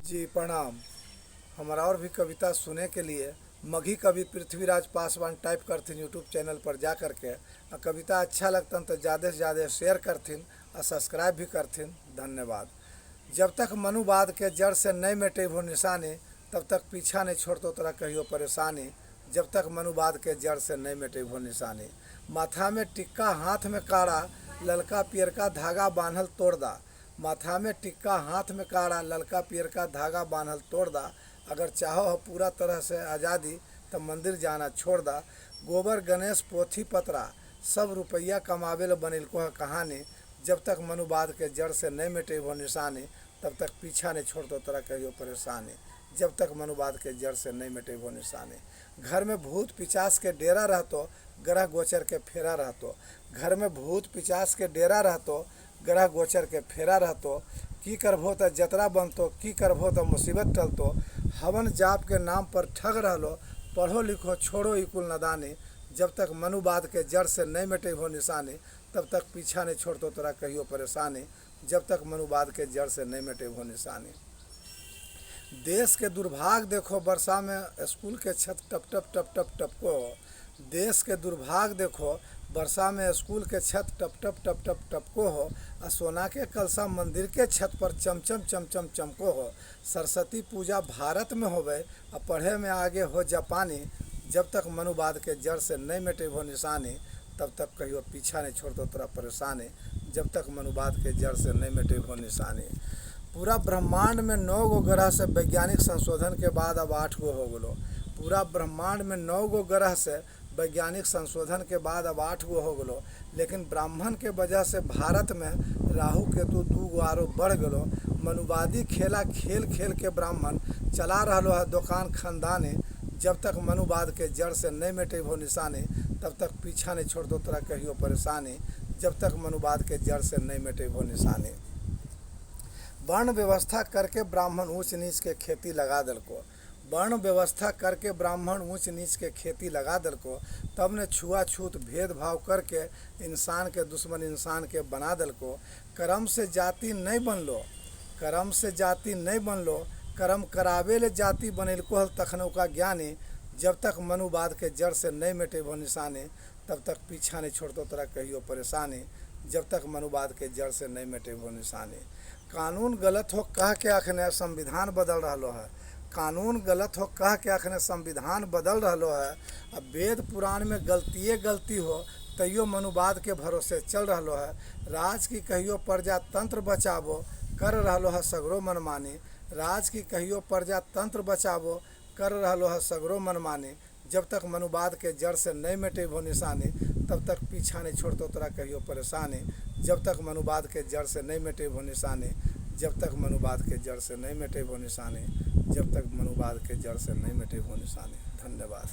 जी प्रणाम। हमारा और भी कविता सुने के लिए मघी कवि पृथ्वीराज पासवान टाइप करथिन यूट्यूब चैनल पर जा करके। आ कविता अच्छा लगतन तो ज़्यादा से ज़्यादा शेयर करथिन और सब्सक्राइब भी करथिन। धन्यवाद। जब तक मनुवाद के जड़ से नहीं मिटे वो निशानी, तब तक पीछा नहीं छोड़तो तोरा कहियो परेशानी। जब तक मनुवाद के जड़ से नहीं मिटे वो निशानी। माथा में टिक्का हाथ में काड़ा, ललका पियर का धागा बांधल तोड़ दा। माथा में टिक्का हाथ में काड़ा, ललका पियर का धागा बांधल तोड़ दा। अगर चाहो हो पूरा तरह से आज़ादी, तब मंदिर जाना छोड़ दा। गोबर गणेश पोथी पतरा, सब रुपया कमावे ल बनिल को है कहानी। जब तक मनुवाद के जड़ से नहीं मिटे वो निशानी, तब तक पीछा नहीं छोड़तो तोरा कहियो परेशानी। जब तक मनुवाद के जड़ से नहीं मिटे वो निशानी। घर में भूत पिचास के डेरा रहतो, ग्रह गोचर के फेरा रहतो। घर में भूत पिचास के डेरा रहतो, ग्रह गोचर के फेरा रहतो। की करभो त जतरा बनतो, की करभो त मुसीबत टलतो। हवन जाप के नाम पर ठग रहलो, पढ़ो लिखो छोड़ो ई कुल नदानी। जब तक मनुवाद के जड़ से नहीं मिटे वो निशानी, तब तक पीछा नहीं छोड़तो तोरा कहियो परेशानी। जब तक मनुवाद के जड़ से नहीं मिटे वो निशानी। देश के दुर्भाग्य देखो, वर्षा में स्कूल के छत टप टप टप टप टपको हो। देश के दुर्भाग्य देखो, वर्षा में स्कूल के छत टप टप टप टप टपको हो। आ सोना के कलसा मंदिर के छत पर चमचम चमचम चमको हो। सरस्वती पूजा भारत में होवे, आ पढ़े में आगे हो जापानी। जब तक मनुवाद के जड़ से नहीं मिटे वो निशानी, तब तक कहियो पीछा नहीं छोड़तो तोरा परेशानी। जब तक मनुवाद के जड़ से नहीं मिटे वो निशानी। पूरा ब्रह्मांड में 9 गो ग्रह से वैज्ञानिक संशोधन के बाद अब 8 गो हो गलो। पूरा ब्रह्मांड में 9 गो ग्रह से वैज्ञानिक संशोधन के बाद अब 8 गो हो गलो। लेकिन ब्राह्मण के वजह से भारत में राहु केतु 2 गो आरो बढ़ गलो। मनुवादी खेला खेल खेल के ब्राह्मण चला रहलो है दुकान खानदानी। जब तक मनुवाद के जड़ से नहीं मिटे वो निशानी, तब तक पीछा नहीं छोड़ दो तोरा कहियो परेशानी। जब तक मनुवाद के जड़ से नहीं मिटे वो निशानी। वर्ण व्यवस्था करके ब्राह्मण ऊंच नीच के खेती लगा दलको। वर्ण व्यवस्था करके ब्राह्मण ऊंच नीच के खेती लगा दलको। तब ने छुआछूत भेदभाव करके इंसान के दुश्मन इंसान के बना दलको। कर्म से जाति नहीं बनलो, कर्म से जाति नहीं बनलो, कर्म करावे ले जाति बनेलको हल तखनऊ का ज्ञानी। जब तक मनुवाद के जड़ से नहीं मिटे वो निशानी, तब तक पीछा नहीं छोड़तो तोरा कहियो परेशानी। जब तक मनुवाद के जड़ से नहीं मिटे वो निशानी। कानून गलत हो कह के अखने संविधान बदल रहा है। कानून गलत हो कह के अखने संविधान बदल रहा है। अब वेद पुराण में गलतिए गलती हो, तैयो मनुवाद के भरोसे चल रहा है। राज की कहियो प्रजातंत्र बचावो, कर रहा है सगरो मनमानी। राज की कहियो प्रजातंत्र बचावो, कर रहा है सगरो मनमानी। जब तक मनुवाद के जड़ से नहीं मिटे वो निशानी, तब तक पीछा नहीं छोड़तो तोरा कहियो परेशानी। जब तक मनुवाद के जड़ से नहीं मिटे वो निशानी, जब तक मनुवाद के जड़ से नहीं मिटे वो निशानी, जब तक मनुवाद के जड़ से नहीं मिटे वो निशानी। धन्यवाद।